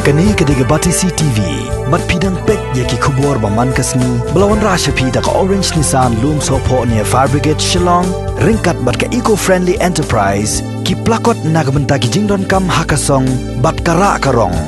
Kani kediga Batisi TV, mat pidang pek yaki kubur baman kasni, belawan rasha pida ka Orange Nissan Loom Sopo near Fire Brigade Shillong, ringkat bat ka eco-friendly enterprise, ki plakot nagbenta ki jingdon kam hakasong, bat kara karong.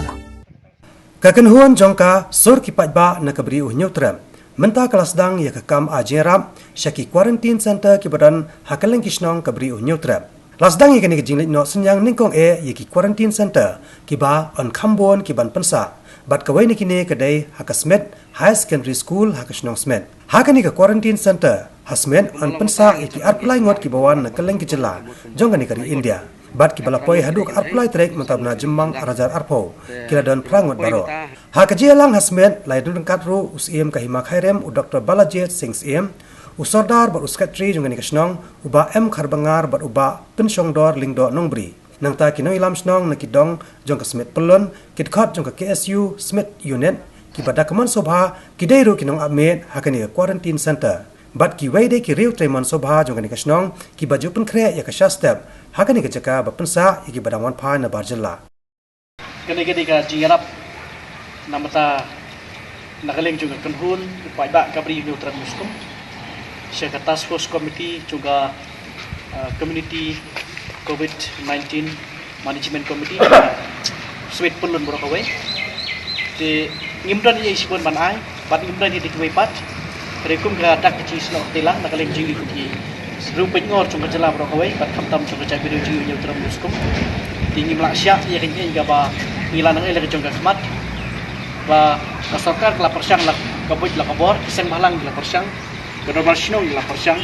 Kakenhuan jongka sur ki pajba na kabri nyutrem. Menta kelas dang ya kekam ajerap, syaki quarantine center ki badan hakaleng kisnong kabri nyutrem. Lasdang ikan ikan jinglit no senyang ningkong yaki quarantine center kiba on Kambon kiban pensa bat kawai ni kini kedai hakasmet high secondary school hakasnong smet hakan ika quarantine center hasmet on pensa yaki arplai ngot kibawan na keleng kejela jongkan ikari India bat kibalapoi haduk arplai trek mentabna jembang arajar arpo kila don prangot baro hakajialang hasmet laidun katru usim kahima khairem u Dr. Balajet Singh Siem Usodar bat uskatri jungani kasnong uba kharbangar bat uba pensyongdor lingdo nongbri nang ta kinoi lam snong nakidong jong ka smet pelon kitkhot jong ka KSU smet unit kibada kaman sobha kidairu kinong amet hakani quarantine center bat ki waide ki riu treman sobha jongani kasnong kibaju penkre ya ka shastep hakani ka jaka ba pensa iki badawan pha na barjalla kene ka jingarap namata nakaleng juga kenhun upaya kabri neutral muskum Syaka Task Force Committee juga Community COVID-19 Management Committee Sweet Pulun Borokawai di ngimdan ia isipun manai bat ngimdan ia dikewepat rekum ga dak kecil selok telang nakaleng jili kuki rupeng ngor juga jela Borokawai bat kamtam juga cai video jiu yang teram muskum tinggi melaksia ia kenya hingga ba ngilanang ele juga khmat ba kasarkar kala persyang la kabut la kabor kiseng malang la persyang Bernormal sinong la persyang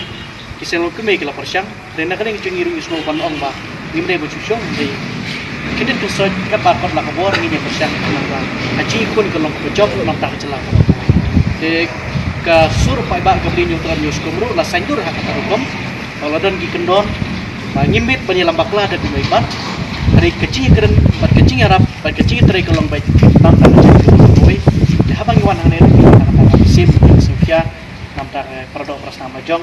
kisah lokme la persyang dan nak kena ngiru isno pan ong ba ngimre bo chusyong di kini tu so ka pa pa la kabor ngi persyang ba haji kun ko long job long ta chala de ka sur pa ba ka bri neutral news kumru la sandur ha ka rukom kalau don gi kendon ba ngimit penyelam bakla da di bat hari kecing keren bat kecing arab bat kecing trai ko long ba tam ta koi de habang wan hane sim sufya namtak produk prasna majong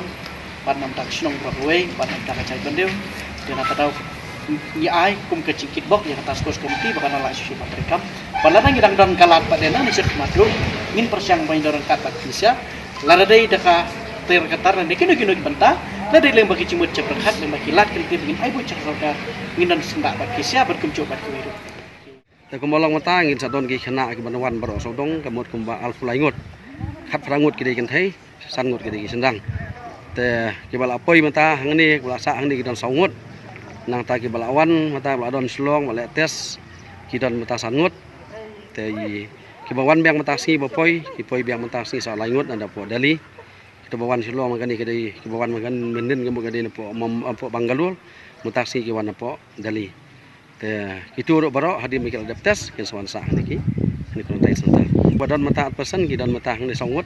pan namtak snong Broadway pan namtak cai bendeu dan atau ni ai kum ke cikit bok yang atas kos komiti bahkan ala susu patrekam balana ngidang dan kalat padena ni sek matru ngin persyang main dorang kat kisah laradai daka ter katar dan kino benta ladai leng bagi cimut ceperhat leng bagi lat kelip ngin ai bocah roda nginan sendak bat kisah berkumcu bat kuiru ta kumolong mata ngin sadon ki khana ki banwan baro sodong kamut kumba alfulaingot khat prangut ki dei kan thai san ngot kedi sendang te kibal apoi mata hangni kula sa hangni kidon saungut nang ta kibal awan mata bladon slong bale tes kidon mata san ngot te kibawan biang mata si bopoi kipoi biang mata si sa laingut anda po dali kita bawan slong magani kedi kibawan magan menden kemu kedi po Bangalore mata si kiwan po dali te itu ro baro hadir mikal tes kin sawan sa niki ni kontai santar badan mata pesan kidan mata ni songut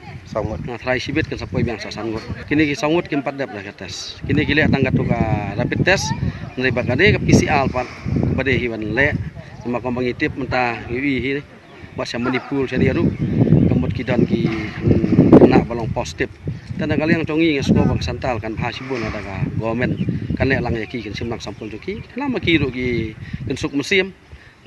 nah try sibit kan sapoi biang sasangut kini ki songut ki 4 dap dah tes kini ki le tangga tu ka rapid test nari bakade ke PCR pat pada hiwan le sama kong mengitip mata iwi hi bahasa Manipur sini aru kemut kidan ki kena balong positif dan kali yang congi ngesko bang santal kan hasibun ada ka government kan le lang yaki kan simlang sampul joki lama ki ru ki kensuk musim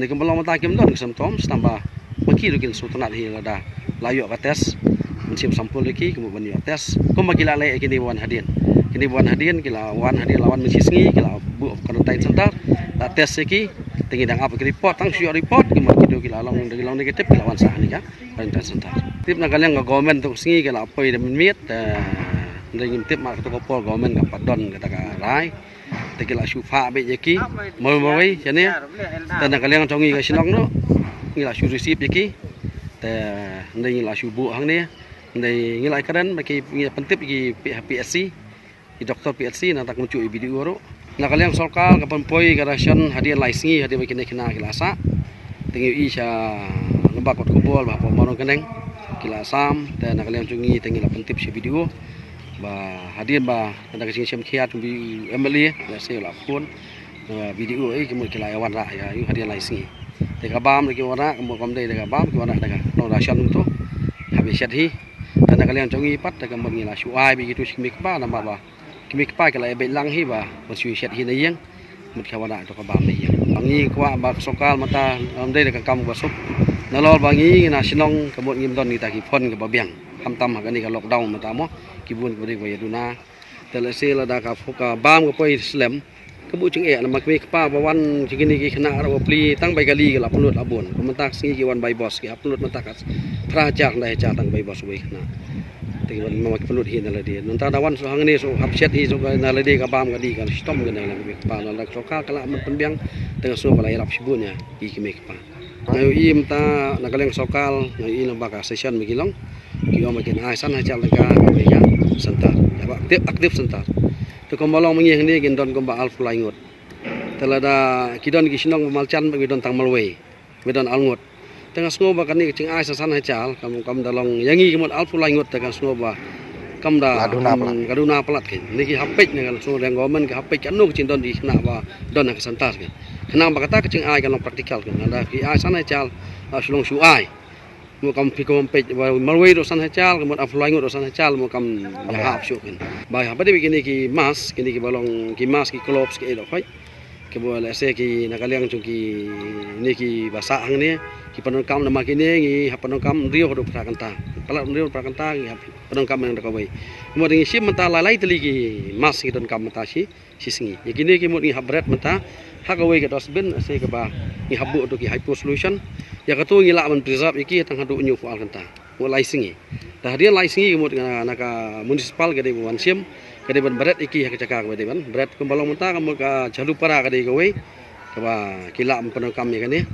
ni kan balong mata kim don kesamtom tambah maki rukin sultanat hi lada layo ka tes musim sampul leki kemudian tes kom magila le kini wan hadin kila wan hadin lawan mesisngi kila bu quarantine center la tes leki tingi dang apa report tang sio report kemudian kido kila long negatif kila wan sah ni ka quarantine center tip na kalian government tu singi kila apoi de mit ndeng tip mak tu kopol government ka padon kata ka rai tekila sufa be yeki moi jane tan kalian congi ka sinong no ngila su receive yaki te ndai ngila su bu hang ni ndai ngila karan bagi pentip gi PSC di doktor PSC na tak muncul video ro na kalian solkal kapan poi garasyon hadiah laisingi hadiah bagi kena kilasa tengi isya lembak kot kubol ba pomorong keneng kilasam te na kalian cungi tengi la pentip si video ba hadiah ba kena kesing sem khiat bi emily la se la pun video kemudian kilawan ra ya hadiah laisingi Teka bam lagi warna kamu komdei teka bam ki warna teka no rasyon tu habis syadhi dan kalian congi pat teka mengila suai begitu kimik pa nama ba kimik pa kala ebe lang hi ba masui syadhi na yang mut kawana to ka bam ni yang ngi kwa ba sokal mata đây là kam ba sup na lol ba ngi na sinong kamot ngim don ni ta ki phon ka ba biang ham tam ka ni ka lockdown mata mo ki bun ko de ko yaduna tele se la da ka foka bam ko poi slem kabu chung e na makme pa ba wan chi ni ki khna ro pli tang bai gali ka la pulut abon ko mata singi ki wan bai boss ki upload mata ka pra jak dai cha tang bai boss bai khna te wan ma pulut hin la de non ta da wan so hang ni so hap set hi so na la de ka bam ka di ka stom ka na la pa na la sokal kala man pen biang tengah so balai rap sibunya ki ki mek pa ngayo im ta nakaleng sokal ngayo ina baka session megilong ki o makin aisan ha chal ka ya sentar ya aktif sentar to ko malong mengi ni gen don ko ba al fly ngot telada kidon ki sinong malchan be don tang malwe be don al ngot tengah sngo ba kan ni ching aisan ha chal kam dalong yangi ki mot al fly ngot tengah sngo ba kam da kaduna pelat ke ni ki hapej ni kan so reng gomen ki hapej kan no cin don di kena ba don ka sentar ke kena ba kata kecing ai kan praktikal kan ada ki aisan ha chal sulong su ai mo kam pikom pej malwe do san ha chal mo aflai ngot do san ha chal mo kam ya hap syu kan ba ha bade kini ki mas kini ki balong ki mas ki klops ki do phai ke bo la se ki nakaliang chung ki ni ki basa hang ni ki panon kam nama kini ngi ha panon kam rio do prakanta pala rio prakanta ngi ha panon kam nang da kawai mo ding sim mata lalai teli ki mas ki don kam mata si singi ya kini ki mo ngi habret mata ha kawai ke dosbin se ke ba ngi habu do ki hypo solution ya katu ngi la man preserve iki tang hadu nyu fu alkanta mo laisingi dah dia laisingi mo naka municipal gede wan sim gede ban beret iki ha cakak gede ban beret ko balong mata mo ka jalu para gede gawe ka ba kila am panon kam ni kan ni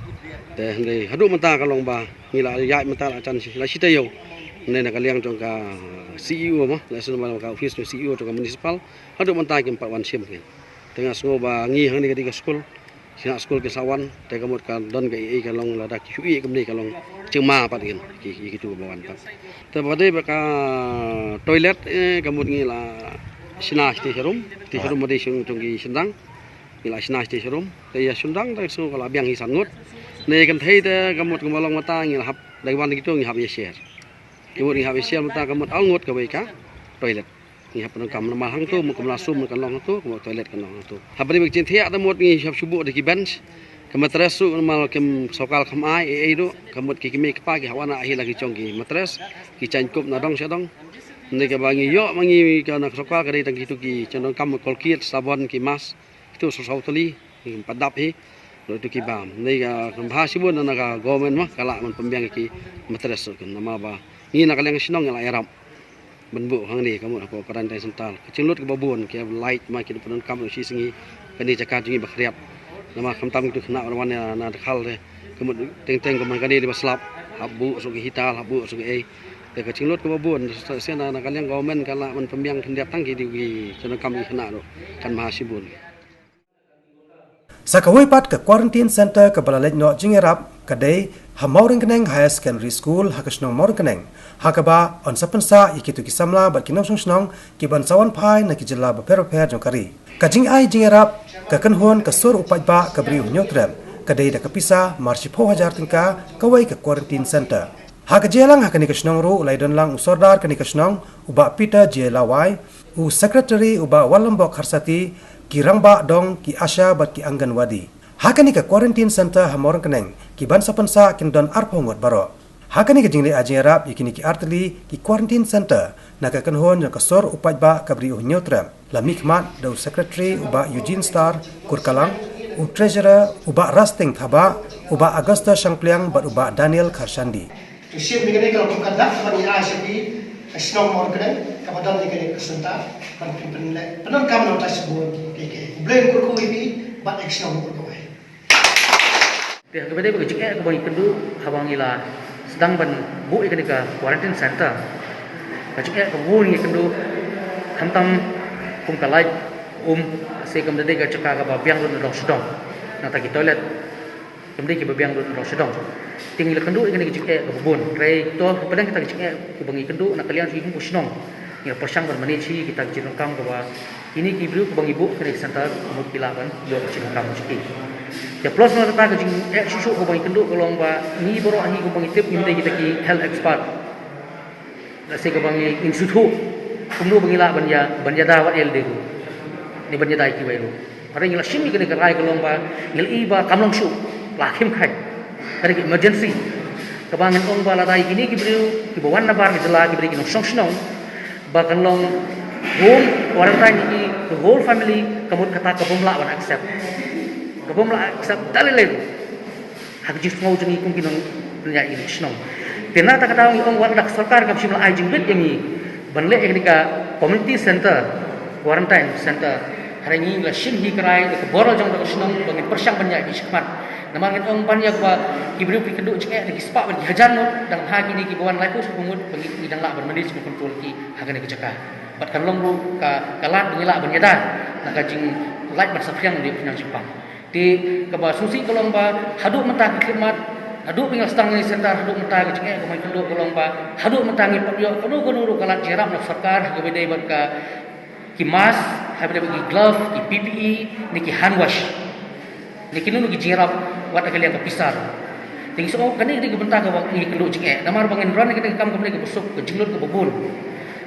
te ngai hadu mata kalong ba ngila ya mata la chan la sitayo ne na kaliang jong ka CEO mo la sun ka office no CEO to ka municipal hadu mata kim pa wan sim kan tengah sngo ba ngi hang ni gede ka school sina school ke sawan te kamot kan don ke i kalong la dak hui kamni kalong cema pat gen ki tu bawan pat te bade ka toilet kamot ngi la sina sti serum mode sung tung ki sindang ila sina sti serum te ya sundang te so kala biang hi san ngot ne kan thei te kamot kumalong mata ngi hap dai wan ki tu ngi hap ye share kamot ngi hap ye share mata kamot al ngot ka bai ka toilet ni hap kam nama hang tu mo kam lasum kan long tu mo toilet kan long tu hap ni bek chin thia ta mot ngi hap subu de ki bench kam matres su mal kam sokal kam ai do kamot ki me ka pa ki hawana hi lagi chong ki matres ki chan kup na dong se dong ni ka bangi yo mangi ka na sokal ka dei tang ki tu ki chan kam kol kit sabon ki mas tu so sau tali padap hi do tu ki bam ni ka kam bha sibun na ka government ma kala man pembiang ki matres kan nama ba ni na kaleng sinong la yaram benbu hang ni kamu aku karantai sental kecinglut ke babun ke light makin penon kam si singi kani cakap jingi bakriap nama kamtam itu kena orang na khal de kamu teng kamu kani di baslap habu sugi hital habu sugi ai te kecinglut ke babun sena na kalian government kala man pembiang hendak tangki di chana kam kena do kan mahasibun Sakawai pat ke quarantine center ke balalej no jingerap kadai hamauring keneng higher secondary school hakasnong mauring keneng hakaba on sapensa ikitu kisamla bat kinong snong ki ban sawan phai na ki jilla ba per jongkari kajing ai jingerap ka kanhon ka sur upai ba ka briu nyotrem kadai da kapisa marchi 4000 tingka kawai ke quarantine center hakajelang hakani kasnong ru laidon lang usordar kani kasnong uba Peter Jelawai u secretary uba Walambok Harsati kirang ba dong ki asya bat ki Anganwadi hakani ka quarantine center hamorang keneng ki ban sapensa kin don arphongot baro hakani ka jingli ajingrap ikini ki artli ki quarantine center na ka kanhon yang kasor upai ba kabri nyotra la mikmat do secretary uba Eugene Star Kurkalang u treasurer uba Rasting Thaba uba Augusta Shangpliang bat uba Daniel Kharshandi sim ni kene kalau bukan dak bani ASP snong mor kene kapadan ni kene kesenta pan penon kam no tas sebut ke blame ko ibi bat snong mor ko Pihak kepada bekerja ke bagi kendu habang ila sedang ban bu ikani ke quarantine center. Kerja ke bu ni kendu hantam kum kalai se kemudian ke cekak ke babiang dun dong sedong. Nata ki toilet kemudian ke babiang dun dong sedong. Tinggal kendu ikani ke cekak ke bubun. Rai to padang kita cekak ke bagi kendu nak kalian sigi kum senong. Ni persang ban manici kita jirongkam ke ba ini ki bru ke bagi bu ke center mut pilaban yo jirongkam cekik. Ya plus mana kata kajing susu ko bagi kenduk kolong ba ni boro ahi ko bagi tip minta kita ki health expert. Nasi ko bagi institut kumdu bagi la banja dawat LD ko. Ni banja dai ki wairu. hari ini lasim ni kena rai kelong ba ngil iba kamlong shu la khim khai hari emergency kebangan ong ba la dai kini ki beriu ki bawan na bar ki jela ki beri ki song snong ba kalong home quarantine ni the whole family kamut kata kabumla ban accept dalilin hak jis ngau jengi kung kinong punya ini snong tena ta kata ong wa dak sarkar ka simla ai jingbit yangi banle eknika community center quarantine center hari ini la shin hi krai ke boro jong dak snong bangin persang banyak di semat namangin ong banyak ba kibriu ki keduk jeng ki spa ban hajan no dang ha kini ki bawan lai pus pungut bagi idang la bermandis ku kontrol ki hagane ke jaka bat kan long ru ka kalat bengila benyada nak jing light ban safiang di pinang Jepang di keba susi kolong ba haduk mentah khidmat haduk pingal stang ni center haduk mentah ke jeng ko mai kenduk kolong ba haduk mentah ni pyo kono kalat jeram nak sarkar ke bedai bat ka ki mask habis bagi glove ki PPE ni ki hand wash ni kinu ki jeram wat akali yang kepisar tinggi so kani ni bentar ke ni kenduk jeng namar bangin ron ni kam ke besuk ke jinglut ke bobul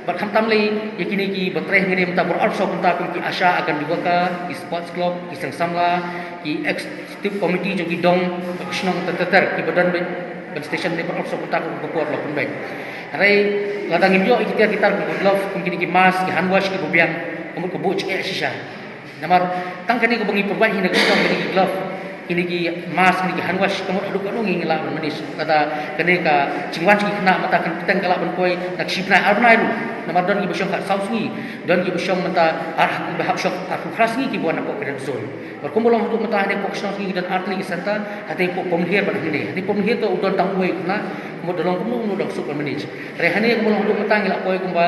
bat khamtam le yakini ki batreh ngene mta bor also punta ki asha akan dibuka ki sports club ki samla ki executive committee jo ki dong snong teteter ki badan ban station ni bor also punta ko por lo pun baik rai ladang ibyo kita ki glove ki ki mask ki hand wash ki bubiang umur ko buc ke shisha namar tang kani ko bangi perbai hina ki glove ini ki mask ini ki hand wash kamu aduk anu ngi la manis kata kene ka cingwan ki kena mata kan pitang kala ban koi nak sibna arnai ru namar don ki besyong ka saus ngi don ki besyong mata arah ki bahap syok aku khras ngi ki buan apa kedan zon berkumpulong untuk mata ane pokshong ngi dan artli ki santa hati pok pomhir ban hini hati pomhir to udon tang wei kena mo dolong kumu no dok super manis rehani kumulong untuk mata ngi la koi kumba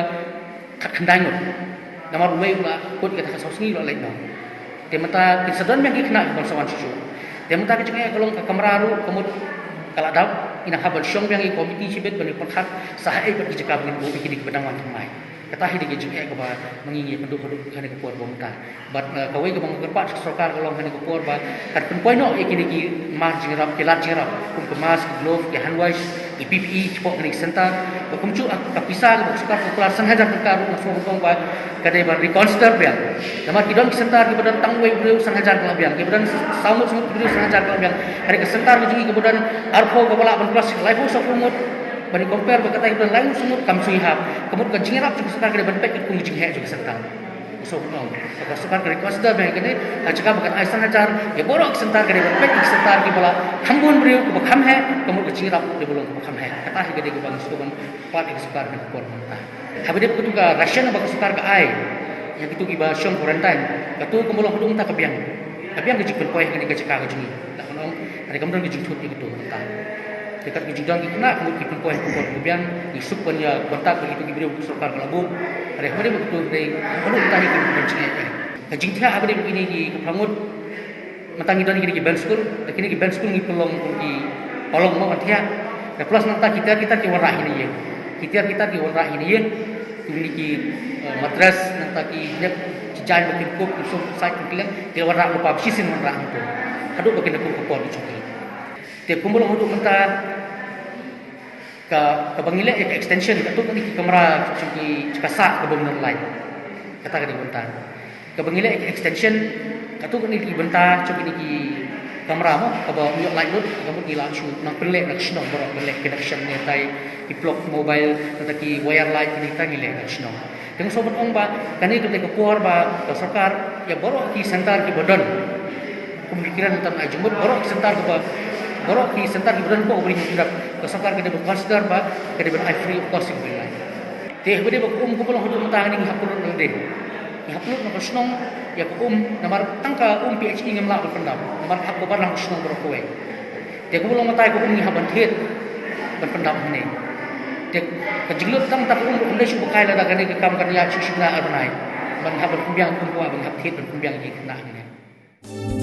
khandang namar wei la kot ka saus ngi lo lai no temata ki sedon yang ki kena ban sawan susu dia minta kecengnya kalau ke kamera ru kemud kalau ada ina habal syong yang komiti sibet bani perhat sahai ber dijaka bin bu bikin bedang wan mai kata hi dikejengnya ke ba mengingi penduk-penduk hane ke puar bomta bat kawai ke bang kerpat sarkar kalau hane ke puar ba kat pen poino ikini ki mar jingrap kelat jingrap kum ke mask glove ke hand wash ki PPE cepok ni center kum cu ka pisah ke sarkar popular sanhajar perkara masuk hukum ba kadai ban reconsider biang nama kidon center ki badan tangwei beliau sanhajar kalau biang ki badan samut beliau sanhajar kalau biang hari ke center ki badan arpo ke balak ban plus life of umut bani compare berkata badan lain semut kam suihap kemud ke jingrap juga sarkar kadai ban pek ku jing he juga center so no ka sarkar kadai reconsider biang kene hajaka bakan ai sanhajar ya borok center kadai ban pek center ki bala khambun beliau ku kham he kemud ke jingrap de bolong ku kham he kata hi kadai ke bang suban pat ek sarkar ke por mata habis itu ka ration bak sarkar ka ai yang itu giba syong quarantine katu kemulong hudung ta kabiang ke jikpen poy kini ke cekak ke jingi tak menong hari kemudian ke jingtut gitu ta dekat ke jingdang ki kena kemud jikpen poy ko kabiang isuk pun ya kontak begitu gibriu sarkar ka labu hari kemudian betul dei hudung ta hi ke jingi ke jingtia abade begini ki pramud matangi don ki ban school kini ki ban school ni pelong ki polong mo antia da plus nanta kita ki warah ini ye kita ki warah ini ye memiliki matras nanti ki cijan bikin kup usung sai kilang ki warna lupa sisin warna itu haduk bikin kup kupon dicuki te kumbulong haduk menta ka bangile extension ka tu ki kamera cuki cekasa ke benar lain kata ka di benta ka bangile extension ka tu ki benta cuki ki kamera mo ka ba uyok lain lut kamu ki langsung nang pelek nak snong borok pelek connection ni tai ki plug mobile nanti wire light ni ta ngile nak snong dengan sobat ong ba kani tu ke kuar ba sarkar ya borok ki sentar ki badan pemikiran tentang ajumut borok ki sentar ba borok ki sentar ki badan ko beri tidak ke sarkar ke de consider ba ke de I free of cost ki lai teh bede ba ko pulang hudu mentang ni hapulun de hapulun nak snong ya namar tangka PhD ngamla berpendam namar hak gobar lang snong berkowe dia ko long matai ko ni haban thet berpendam ni dia kejilut tang tak ulai syu bukai la dagan ke kam kan ya chishna arnai ban haban kumbiang kumpuan ban hak thet ban kumbiang ki kena ni